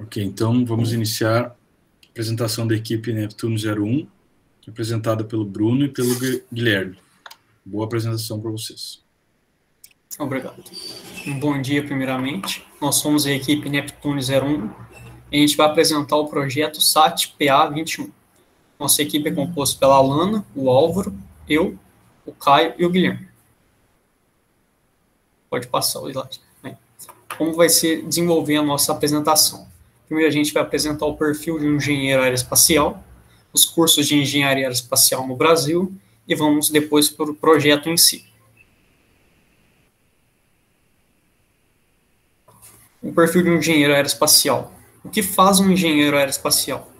Ok, então vamos iniciar a apresentação da equipe Neptuno 01, apresentada pelo Bruno e pelo Guilherme. Boa apresentação para vocês. Obrigado. Um bom dia, primeiramente. Nós somos a equipe Neptuno 01 e a gente vai apresentar o projeto SAT-PA21. Nossa equipe é composta pela Alana, o Álvaro, eu, o Caio e o Guilherme. Pode passar o slide. Como vai ser desenvolver a nossa apresentação? Primeiro a gente vai apresentar o perfil de um engenheiro aeroespacial, os cursos de engenharia aeroespacial no Brasil e vamos depois para o projeto em si. O perfil de um engenheiro aeroespacial. O que faz um engenheiro aeroespacial?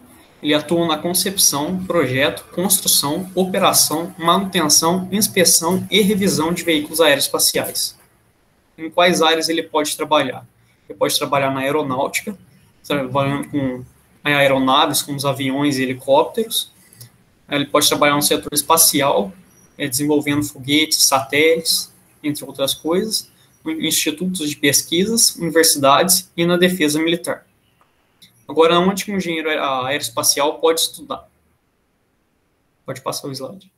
Ele atua na concepção, projeto, construção, operação, manutenção, inspeção e revisão de veículos aeroespaciais. Em quais áreas ele pode trabalhar? Ele pode trabalhar na aeronáutica, trabalhando com aeronaves, como os aviões e helicópteros. Ele pode trabalhar no setor espacial, desenvolvendo foguetes, satélites, entre outras coisas, em institutos de pesquisas, universidades e na defesa militar. Agora, onde que um engenheiro aeroespacial pode estudar? Pode passar o slide.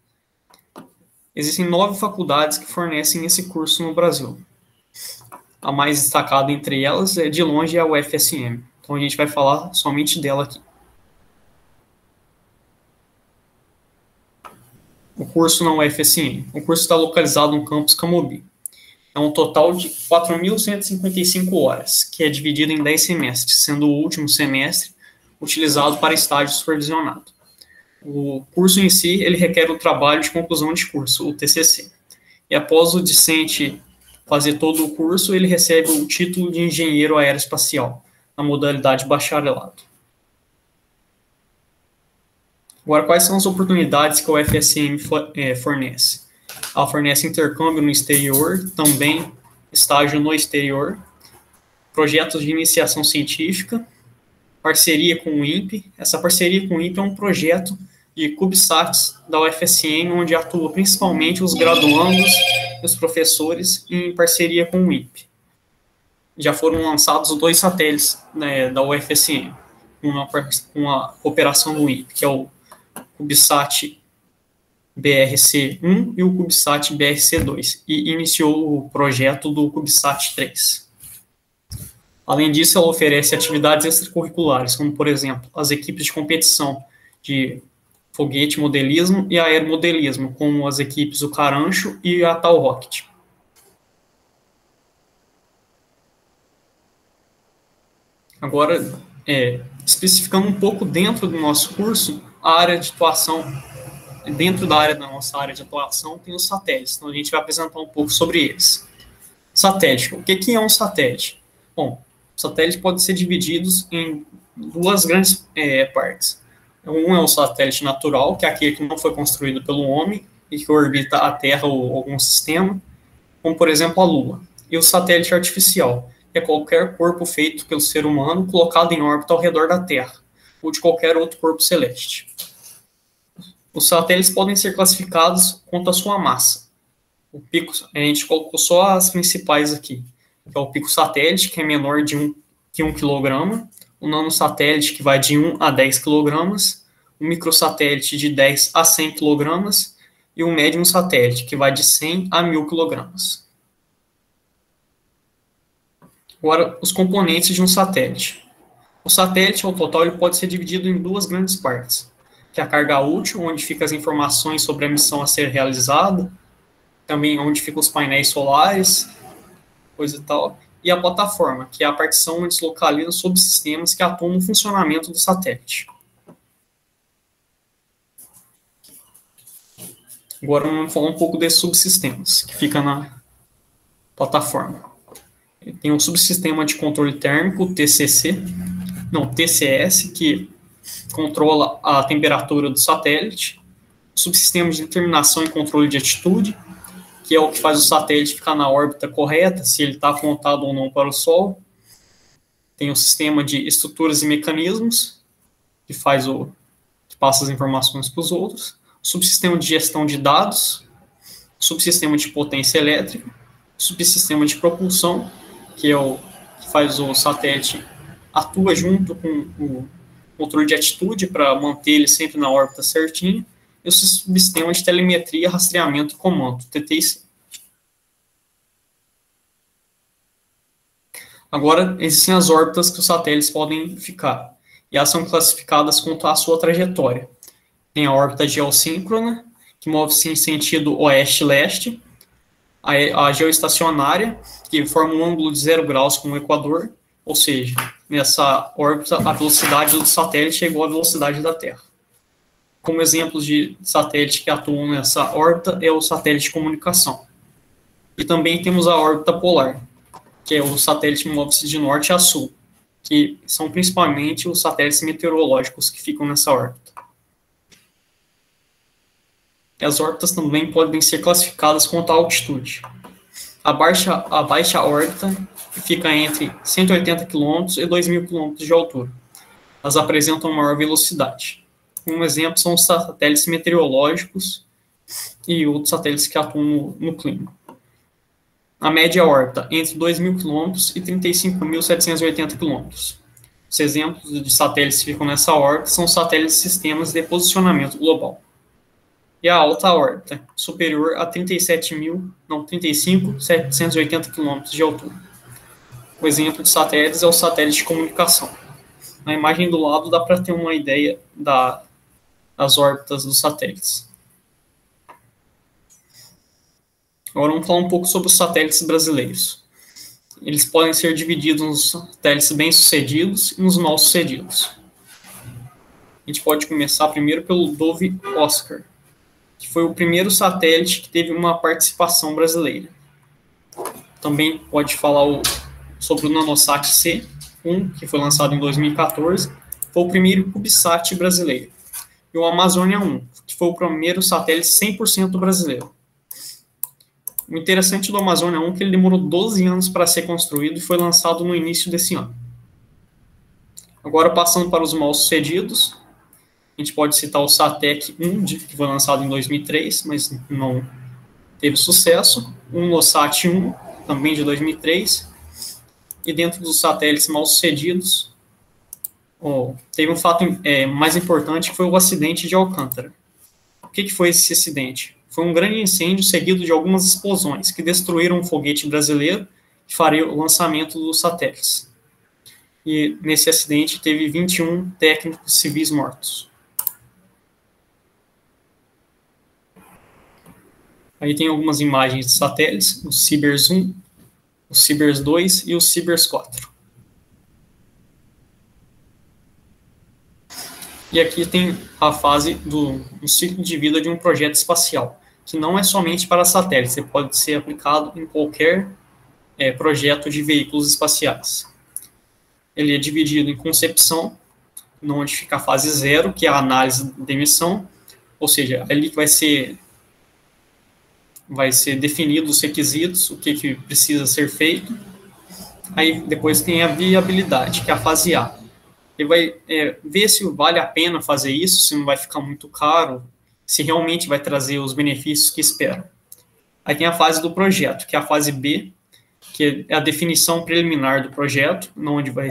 Existem 9 faculdades que fornecem esse curso no Brasil. A mais destacada entre elas, de longe, é a UFSM. Então, a gente vai falar somente dela aqui. O curso na UFSM. O curso está localizado no campus Camobi. É um total de 4.155 horas, que é dividido em 10 semestres, sendo o último semestre utilizado para estágio supervisionado. O curso em si, ele requer o trabalho de conclusão de curso, o TCC. E após o discente fazer todo o curso, ele recebe o título de engenheiro aeroespacial, na modalidade bacharelado. Agora, quais são as oportunidades que a UFSM fornece? Ela fornece intercâmbio no exterior, também estágio no exterior, projetos de iniciação científica, parceria com o INPE. Essa parceria com o INPE é um projeto de CubeSats da UFSM, onde atua principalmente os graduandos e os professores em parceria com o INPE. Já foram lançados 2 satélites da UFSM, com a cooperação do INPE, que é o CubeSat BRC-1 e o CubeSat BRC-2, e iniciou o projeto do CubeSat 3. Além disso, ela oferece atividades extracurriculares, como, por exemplo, as equipes de competição de foguete modelismo e aeromodelismo, como as equipes o Carancho e a Tal Rocket. Agora, especificando um pouco dentro do nosso curso, a área de atuação. Dentro da nossa área de atuação, tem os satélites. Então, a gente vai apresentar um pouco sobre eles. Satélite. O que é um satélite? Bom, satélites podem ser divididos em 2 grandes partes. Um é o satélite natural, que é aquele que não foi construído pelo homem e que orbita a Terra ou algum sistema, como, por exemplo, a Lua. E o satélite artificial, que é qualquer corpo feito pelo ser humano colocado em órbita ao redor da Terra, ou de qualquer outro corpo celeste. Os satélites podem ser classificados quanto à sua massa. O pico, a gente colocou só as principais aqui. Que é o pico satélite, que é menor que 1 kg, o nanosatélite, que vai de 1 a 10 kg, o microsatélite de 10 a 100 kg e o médium satélite, que vai de 100 a 1.000 kg. Agora, os componentes de um satélite. O satélite, ao total, ele pode ser dividido em 2 grandes partes, que é a carga útil, onde ficam as informações sobre a missão a ser realizada, também onde ficam os painéis solares, coisa e tal, e a plataforma, que é a partição onde se localizam subsistemas que atuam no funcionamento do satélite. Agora vamos falar um pouco desses subsistemas, que fica na plataforma. Tem um subsistema de controle térmico, TCS, que controla a temperatura do satélite, o subsistema de determinação e controle de altitude, que é o que faz o satélite ficar na órbita correta, se ele está apontado ou não para o Sol. Tem o sistema de estruturas e mecanismos, que passa as informações para os outros, o subsistema de gestão de dados, o subsistema de potência elétrica, o subsistema de propulsão, que é o que faz o satélite atua junto com o controle de atitude para manter ele sempre na órbita certinha, e o subsistema de telemetria, rastreamento e comando, TTIC. Agora, existem as órbitas que os satélites podem ficar, e elas são classificadas quanto à sua trajetória. Tem a órbita geossíncrona, que move-se em sentido oeste-leste, a geoestacionária, que forma um ângulo de 0 graus com o equador, ou seja, nessa órbita a velocidade do satélite é igual à velocidade da Terra. Como exemplos de satélite que atuam nessa órbita é o satélite de comunicação. E também temos a órbita polar, que é o satélite que move-se de norte a sul, que são principalmente os satélites meteorológicos que ficam nessa órbita. As órbitas também podem ser classificadas quanto à altitude. A baixa órbita fica entre 180 km e 2.000 km de altura. Elas apresentam maior velocidade. Um exemplo são os satélites meteorológicos e outros satélites que atuam no clima. A média órbita entre 2.000 km e 35.780 km. Os exemplos de satélites que ficam nessa órbita são satélites de sistemas de posicionamento global. E a alta órbita, superior a 35.780 km de altura. O exemplo de satélites é o satélite de comunicação. Na imagem do lado dá para ter uma ideia das órbitas dos satélites. Agora vamos falar um pouco sobre os satélites brasileiros. Eles podem ser divididos nos satélites bem-sucedidos e nos mal-sucedidos. A gente pode começar primeiro pelo Dove Oscar, que foi o primeiro satélite que teve uma participação brasileira. Também pode falar sobre o Nanosat C1, que foi lançado em 2014, foi o primeiro CubeSat brasileiro. E o Amazônia 1, que foi o primeiro satélite 100% brasileiro. O interessante do Amazônia 1 é que ele demorou 12 anos para ser construído e foi lançado no início desse ano. Agora, passando para os mal-sucedidos, a gente pode citar o Satec 1, que foi lançado em 2003, mas não teve sucesso. O Unosat 1, também de 2003. E dentro dos satélites mal-sucedidos, teve um fato mais importante, que foi o acidente de Alcântara. O que foi esse acidente? Foi um grande incêndio seguido de algumas explosões que destruíram um foguete brasileiro que faria o lançamento dos satélites. E nesse acidente teve 21 técnicos civis mortos. Aí tem algumas imagens de satélites, o Cibers 1, o Cibers 2 e o Cibers 4. E aqui tem a fase do ciclo de vida de um projeto espacial, que não é somente para satélites, ele pode ser aplicado em qualquer projeto de veículos espaciais. Ele é dividido em concepção, onde fica a fase 0, que é a análise da emissão, ou seja, ali vai ser definido os requisitos, o que precisa ser feito. Aí depois tem a viabilidade, que é a fase A. Ele vai ver se vale a pena fazer isso, se não vai ficar muito caro, se realmente vai trazer os benefícios que espera. Aí tem a fase do projeto, que é a fase B, que é a definição preliminar do projeto, onde vai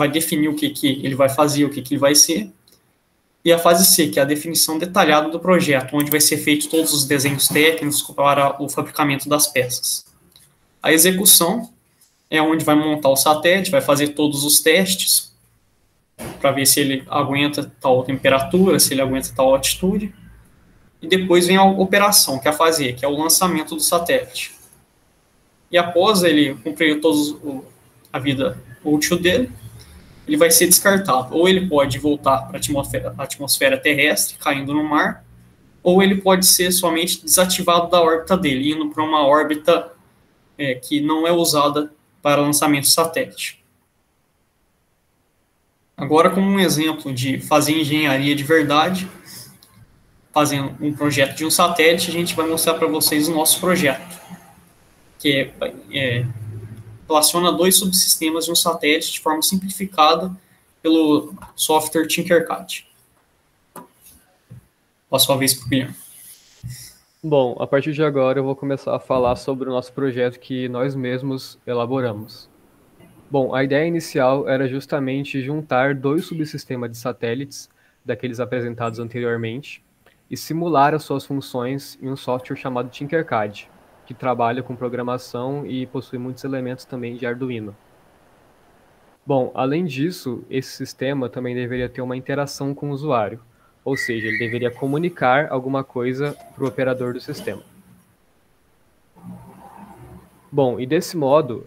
definir o que ele vai fazer, o que ele vai ser. E a fase C, que é a definição detalhada do projeto, onde vai ser feito todos os desenhos técnicos para o fabricamento das peças. A execução é onde vai montar o satélite, vai fazer todos os testes, para ver se ele aguenta tal temperatura, se ele aguenta tal altitude. E depois vem a operação, que é a fase E, que é o lançamento do satélite. E após ele cumprir toda a vida útil dele, ele vai ser descartado. Ou ele pode voltar para a atmosfera terrestre, caindo no mar, ou ele pode ser somente desativado da órbita dele, indo para uma órbita que não é usada para lançamento de satélite. Agora, como um exemplo de fazer engenharia de verdade, fazendo um projeto de um satélite, a gente vai mostrar para vocês o nosso projeto, que relaciona 2 subsistemas de um satélite de forma simplificada pelo software Tinkercad. Passo a vez para o Guilherme. Bom, a partir de agora eu vou começar a falar sobre o nosso projeto que nós mesmos elaboramos. Bom, a ideia inicial era justamente juntar dois subsistemas de satélites, daqueles apresentados anteriormente, e simular as suas funções em um software chamado Tinkercad, que trabalha com programação e possui muitos elementos também de Arduino. Bom, além disso, esse sistema também deveria ter uma interação com o usuário, ou seja, ele deveria comunicar alguma coisa para o operador do sistema. Bom, e desse modo,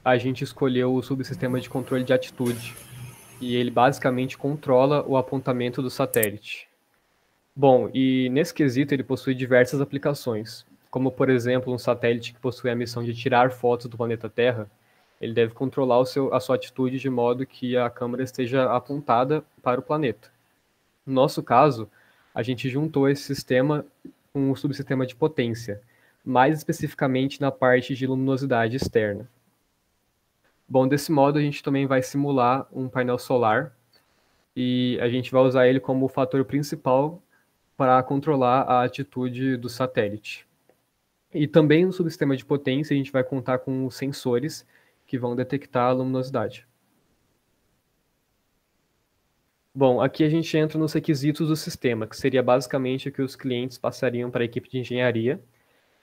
a gente escolheu o subsistema de controle de atitude, e ele basicamente controla o apontamento do satélite. Bom, e nesse quesito ele possui diversas aplicações, como por exemplo um satélite que possui a missão de tirar fotos do planeta Terra, ele deve controlar a sua atitude de modo que a câmera esteja apontada para o planeta. No nosso caso, a gente juntou esse sistema com o subsistema de potência, mais especificamente na parte de luminosidade externa. Bom, desse modo a gente também vai simular um painel solar e a gente vai usar ele como o fator principal para controlar a atitude do satélite. E também no subsistema de potência a gente vai contar com os sensores que vão detectar a luminosidade. Bom, aqui a gente entra nos requisitos do sistema, que seria basicamente o que os clientes passariam para a equipe de engenharia,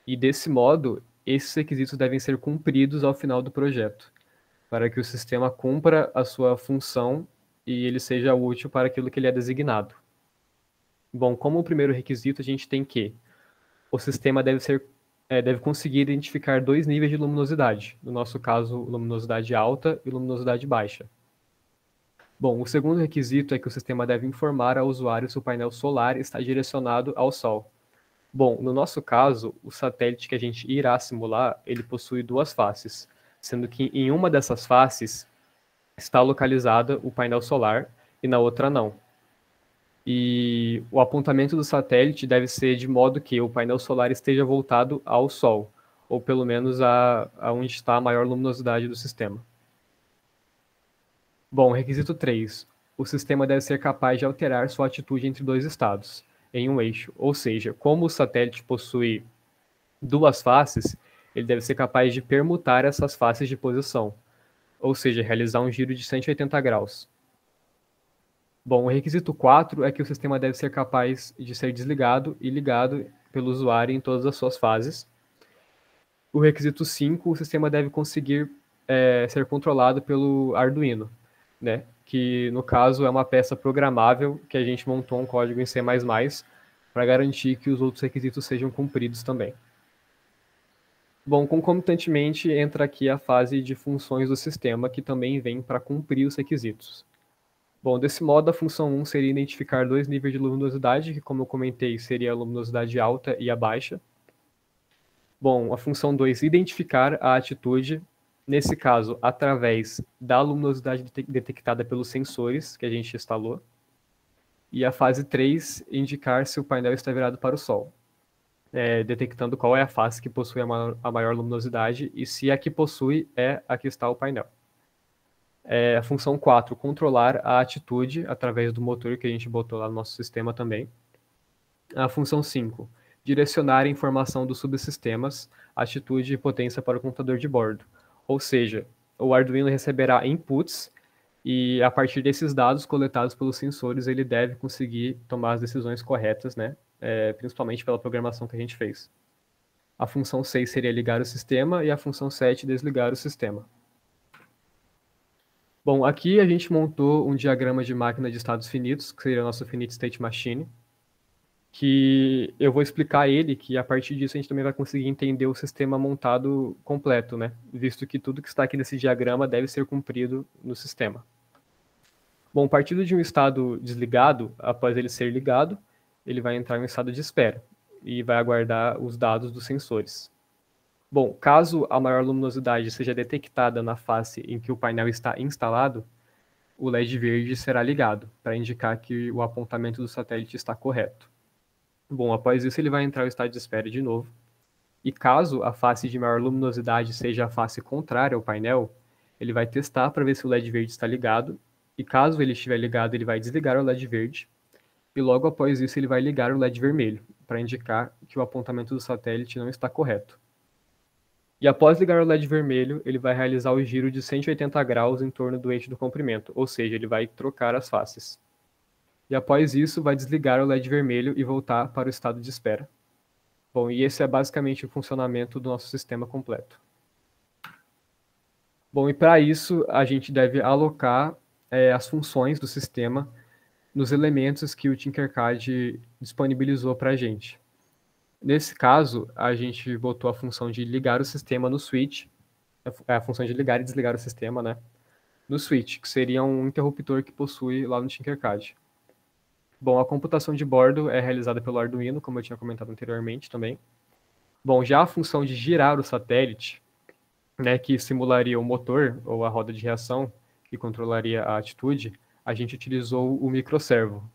e desse modo, esses requisitos devem ser cumpridos ao final do projeto, para que o sistema cumpra a sua função e ele seja útil para aquilo que ele é designado. Bom, como o primeiro requisito, a gente tem que o sistema deve conseguir identificar dois níveis de luminosidade, no nosso caso, luminosidade alta e luminosidade baixa. Bom, o segundo requisito é que o sistema deve informar ao usuário se o painel solar está direcionado ao Sol. Bom, no nosso caso, o satélite que a gente irá simular, ele possui duas faces, sendo que em uma dessas faces está localizada o painel solar e na outra não. E o apontamento do satélite deve ser de modo que o painel solar esteja voltado ao Sol, ou pelo menos a onde está a maior luminosidade do sistema. Bom, requisito 3. O sistema deve ser capaz de alterar sua atitude entre dois estados, em um eixo. Ou seja, como o satélite possui duas faces, ele deve ser capaz de permutar essas faces de posição, ou seja, realizar um giro de 180 graus. Bom, o requisito 4 é que o sistema deve ser capaz de ser desligado e ligado pelo usuário em todas as suas fases. O requisito 5, o sistema deve conseguir ser controlado pelo Arduino, né? Que no caso é uma peça programável que a gente montou um código em C++ para garantir que os outros requisitos sejam cumpridos também. Bom, concomitantemente entra aqui a fase de funções do sistema, que também vem para cumprir os requisitos. Bom, desse modo, a função 1 seria identificar dois níveis de luminosidade, que, como eu comentei, seria a luminosidade alta e a baixa. Bom, a função 2, identificar a atitude, nesse caso, através da luminosidade detectada pelos sensores que a gente instalou. E a fase 3, indicar se o painel está virado para o Sol, detectando qual é a face que possui a maior luminosidade e se a que possui é a que está o painel. A função 4, controlar a atitude através do motor que a gente botou lá no nosso sistema também. A função 5, direcionar a informação dos subsistemas, atitude e potência para o computador de bordo. Ou seja, o Arduino receberá inputs e a partir desses dados coletados pelos sensores ele deve conseguir tomar as decisões corretas, né? Principalmente pela programação que a gente fez. A função 6 seria ligar o sistema e a função 7 desligar o sistema. Bom, aqui a gente montou um diagrama de máquina de estados finitos, que seria a nossa Finite State Machine, que eu vou explicar ele, que a partir disso a gente também vai conseguir entender o sistema montado completo, né? Visto que tudo que está aqui nesse diagrama deve ser cumprido no sistema. Bom, partindo de um estado desligado, após ele ser ligado, ele vai entrar em um estado de espera e vai aguardar os dados dos sensores. Bom, caso a maior luminosidade seja detectada na face em que o painel está instalado, o LED verde será ligado, para indicar que o apontamento do satélite está correto. Bom, após isso ele vai entrar em estado de espera de novo, e caso a face de maior luminosidade seja a face contrária ao painel, ele vai testar para ver se o LED verde está ligado, e caso ele estiver ligado, ele vai desligar o LED verde, e logo após isso ele vai ligar o LED vermelho, para indicar que o apontamento do satélite não está correto. E após ligar o LED vermelho, ele vai realizar o giro de 180 graus em torno do eixo do comprimento, ou seja, ele vai trocar as faces. E após isso, vai desligar o LED vermelho e voltar para o estado de espera. Bom, e esse é basicamente o funcionamento do nosso sistema completo. Bom, e para isso, a gente deve alocar as funções do sistema nos elementos que o Tinkercad disponibilizou para a gente. Nesse caso, a gente botou a função de ligar o sistema no switch, a função de ligar e desligar o sistema, né? No switch, que seria um interruptor que possui lá no Tinkercad. Bom, a computação de bordo é realizada pelo Arduino, como eu tinha comentado anteriormente também. Bom, já a função de girar o satélite, né, que simularia o motor ou a roda de reação, que controlaria a atitude, a gente utilizou o microservo.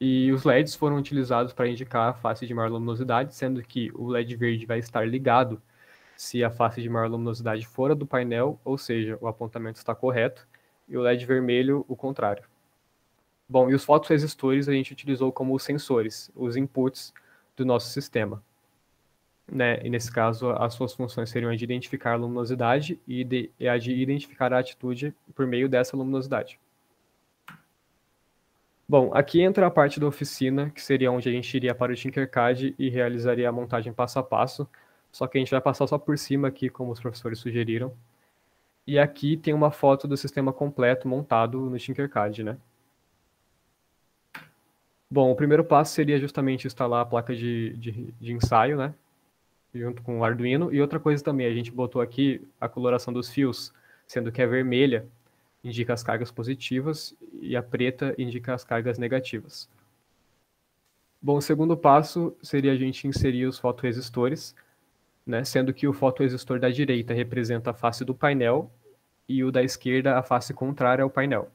E os LEDs foram utilizados para indicar a face de maior luminosidade, sendo que o LED verde vai estar ligado se a face de maior luminosidade fora do painel, ou seja, o apontamento está correto, e o LED vermelho, o contrário. Bom, e os fotorresistores a gente utilizou como os sensores, os inputs do nosso sistema. Né? E nesse caso, as suas funções seriam a de identificar a luminosidade e a de identificar a atitude por meio dessa luminosidade. Bom, aqui entra a parte da oficina, que seria onde a gente iria para o Tinkercad e realizaria a montagem passo a passo, só que a gente vai passar só por cima aqui, como os professores sugeriram. E aqui tem uma foto do sistema completo montado no Tinkercad, né? Bom, o primeiro passo seria justamente instalar a placa de ensaio, né? Junto com o Arduino. E outra coisa também, a gente botou aqui a coloração dos fios, sendo que a vermelha indica as cargas positivas e a preta indica as cargas negativas. Bom, o segundo passo seria a gente inserir os fotorresistores, né, sendo que o fotorresistor da direita representa a face do painel e o da esquerda a face contrária ao painel.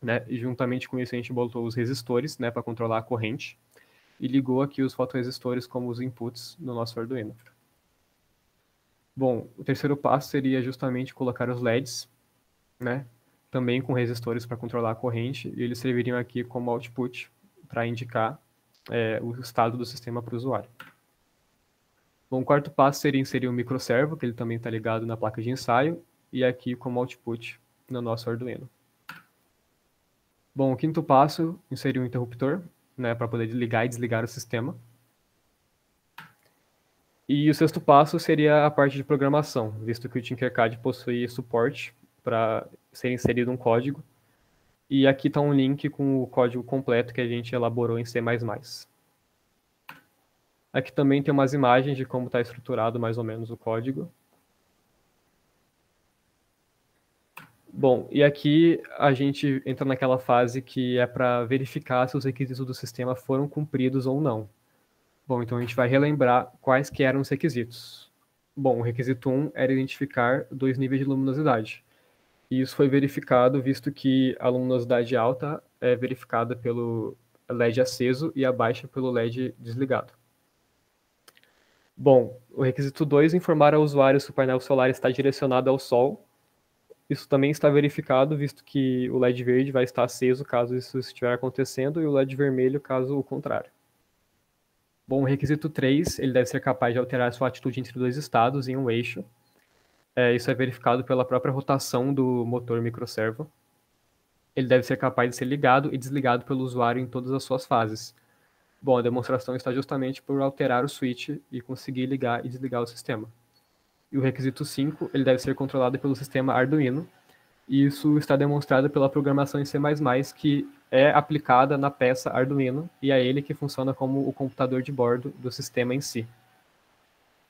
Né? E juntamente com isso a gente botou os resistores, né, para controlar a corrente e ligou aqui os fotorresistores como os inputs no nosso Arduino. Bom, o terceiro passo seria justamente colocar os LEDs, né, também com resistores para controlar a corrente, e eles serviriam aqui como output para indicar o estado do sistema para o usuário. Bom, o quarto passo seria inserir um microservo, que ele também está ligado na placa de ensaio, e aqui como output no nosso Arduino. Bom, o quinto passo, inserir um interruptor, né, para poder ligar e desligar o sistema. E o sexto passo seria a parte de programação, visto que o Tinkercad possui suporte para ser inserido um código. E aqui está um link com o código completo que a gente elaborou em C++. Aqui também tem umas imagens de como está estruturado mais ou menos o código. Bom, e aqui a gente entra naquela fase que é para verificar se os requisitos do sistema foram cumpridos ou não. Bom, então a gente vai relembrar quais que eram os requisitos. Bom, o requisito 1 era identificar 2 níveis de luminosidade. E isso foi verificado, visto que a luminosidade alta é verificada pelo LED aceso e a baixa pelo LED desligado. Bom, o requisito 2 é informar ao usuário se o painel solar está direcionado ao Sol. Isso também está verificado, visto que o LED verde vai estar aceso caso isso estiver acontecendo e o LED vermelho caso o contrário. Bom, o requisito 3, ele deve ser capaz de alterar sua atitude entre dois estados em um eixo. Isso é verificado pela própria rotação do motor microservo. Ele deve ser capaz de ser ligado e desligado pelo usuário em todas as suas fases. Bom, a demonstração está justamente por alterar o switch e conseguir ligar e desligar o sistema. E o requisito 5, ele deve ser controlado pelo sistema Arduino, e isso está demonstrado pela programação em C++, que é aplicada na peça Arduino, e é ele que funciona como o computador de bordo do sistema em si.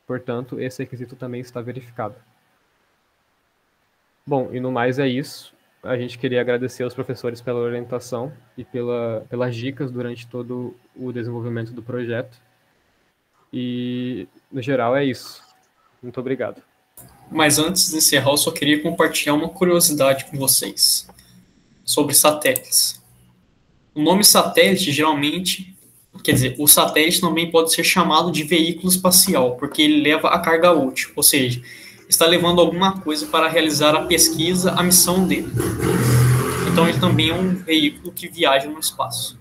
Portanto, esse requisito também está verificado. Bom, e no mais é isso. A gente queria agradecer aos professores pela orientação e pelas dicas durante todo o desenvolvimento do projeto. E, no geral, é isso. Muito obrigado. Mas antes de encerrar, eu só queria compartilhar uma curiosidade com vocês sobre satélites. O nome satélite, geralmente, quer dizer, o satélite também pode ser chamado de veículo espacial, porque ele leva a carga útil, ou seja, está levando alguma coisa para realizar a pesquisa, a missão dele. Então ele também é um veículo que viaja no espaço.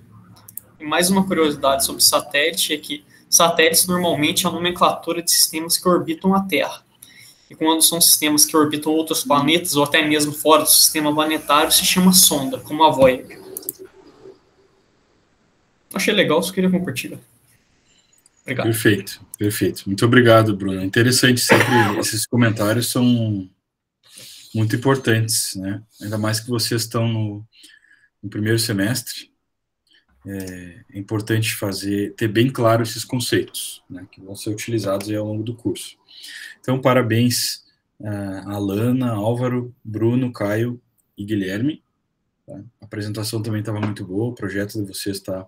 E mais uma curiosidade sobre satélite é que Satélites normalmente é a nomenclatura de sistemas que orbitam a Terra. E quando são sistemas que orbitam outros planetas, ou até mesmo fora do sistema planetário, se chama sonda, como a Voyager. Achei legal, só queria compartilhar. Obrigado. Perfeito, perfeito. Muito obrigado, Bruno. Interessante, sempre esses comentários são muito importantes, né? Ainda mais que vocês estão no primeiro semestre. É importante ter bem claro esses conceitos, né, que vão ser utilizados aí ao longo do curso. Então, parabéns a Alana, Álvaro, Bruno, Caio e Guilherme. Tá? A apresentação também estava muito boa, o projeto de vocês está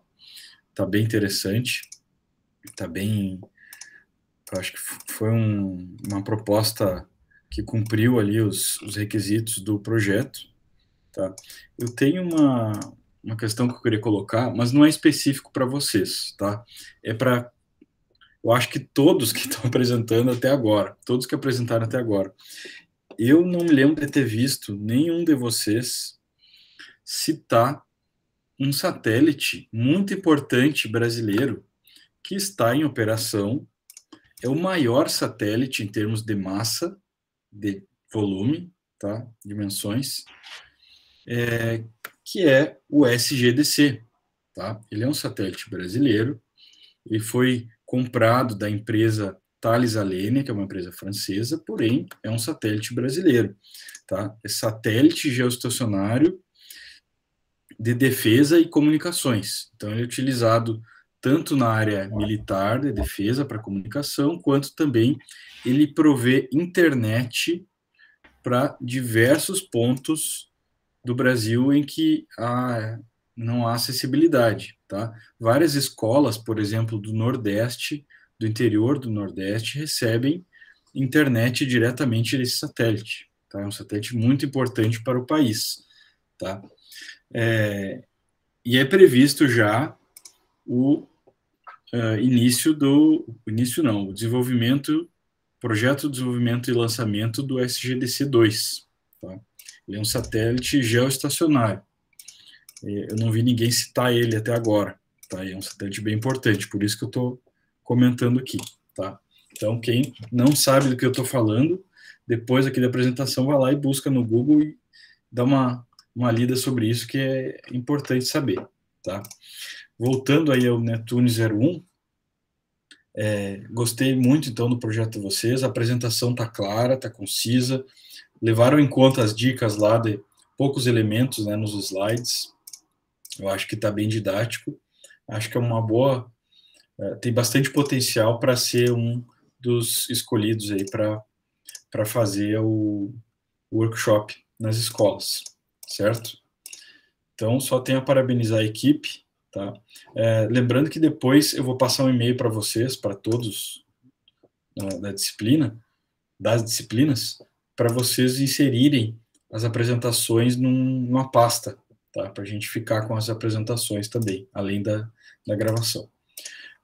bem interessante, está bem... Eu acho que foi uma proposta que cumpriu ali os requisitos do projeto. Tá? Eu tenho uma questão que eu queria colocar, mas não é específico para vocês, tá? É para, eu acho que todos que estão apresentando até agora, todos que apresentaram até agora, eu não me lembro de ter visto nenhum de vocês citar um satélite muito importante brasileiro que está em operação, é o maior satélite em termos de massa, de volume, tá? Dimensões, que é o SGDC. Tá? Ele é um satélite brasileiro, ele foi comprado da empresa Thales Alenia, que é uma empresa francesa, porém é um satélite brasileiro. Tá? É satélite geoestacionário de defesa e comunicações. Então ele é utilizado tanto na área militar de defesa para comunicação, quanto também ele provê internet para diversos pontos do Brasil em que não há acessibilidade, tá? Várias escolas, por exemplo, do Nordeste, do interior do Nordeste, recebem internet diretamente desse satélite, tá? É um satélite muito importante para o país, tá? E é previsto já o projeto de desenvolvimento e lançamento do SGDC-2, tá? Ele é um satélite geoestacionário. Eu não vi ninguém citar ele até agora, tá? É um satélite bem importante, por isso que eu estou comentando aqui, tá? Então, quem não sabe do que eu estou falando, depois aqui da apresentação, vai lá e busca no Google e dá uma lida sobre isso, que é importante saber, tá? Voltando aí ao Neptune 01, gostei muito, então, do projeto de vocês, a apresentação está clara, está concisa, levaram em conta as dicas lá de poucos elementos, né, nos slides. Eu acho que está bem didático. Acho que é uma boa... tem bastante potencial para ser um dos escolhidos aí para fazer o workshop nas escolas, certo? Então, só tenho a parabenizar a equipe, tá? Lembrando que depois eu vou passar um e-mail para vocês, para todos das disciplinas, para vocês inserirem as apresentações numa pasta, tá? Para a gente ficar com as apresentações também, além da gravação.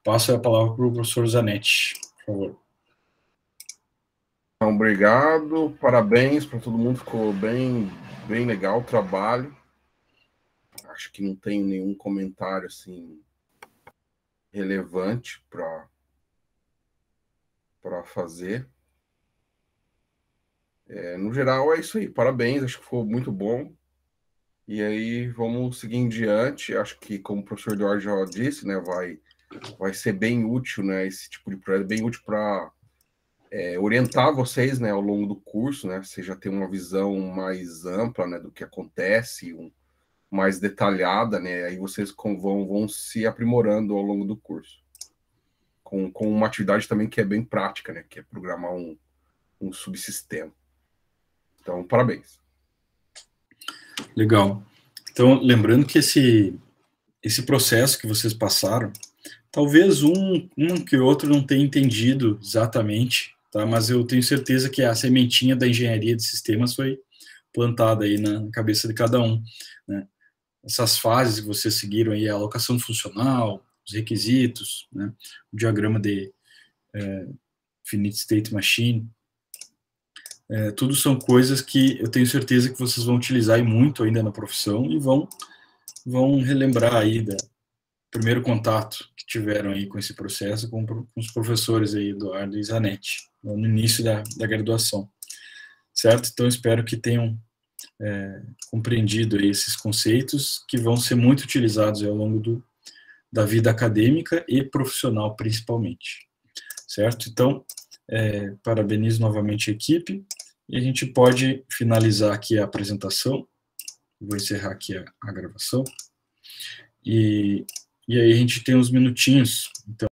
Passo a palavra para o professor Zanetti, por favor. Obrigado, parabéns para todo mundo, ficou bem legal o trabalho. Acho que não tenho nenhum comentário assim relevante para fazer. No geral é isso aí, parabéns, acho que ficou muito bom. E aí vamos seguir em diante. Acho que, como o professor Eduardo já disse, né, vai ser bem útil, né, esse tipo de projeto, bem útil para orientar vocês, né, ao longo do curso, né, você já tem uma visão mais ampla, né, do que acontece, mais detalhada, né, aí vocês vão se aprimorando ao longo do curso. Com uma atividade também que é bem prática, né, que é programar um subsistema. Então, parabéns. Legal. Então, lembrando que esse processo que vocês passaram, talvez um que outro não tenha entendido exatamente, tá? Mas eu tenho certeza que a sementinha da engenharia de sistemas foi plantada aí na cabeça de cada um, né? Essas fases que vocês seguiram aí, a alocação funcional, os requisitos, né? O diagrama de Finite State Machine, tudo são coisas que eu tenho certeza que vocês vão utilizar e muito ainda na profissão e vão relembrar aí primeiro contato que tiveram aí com esse processo com os professores aí, Eduardo e Zanetti, no início da graduação, certo? Então, espero que tenham compreendido aí esses conceitos que vão ser muito utilizados ao longo da vida acadêmica e profissional, principalmente, certo? Então, parabenizo novamente a equipe e a gente pode finalizar aqui a apresentação. Vou encerrar aqui a gravação. E aí a gente tem uns minutinhos, então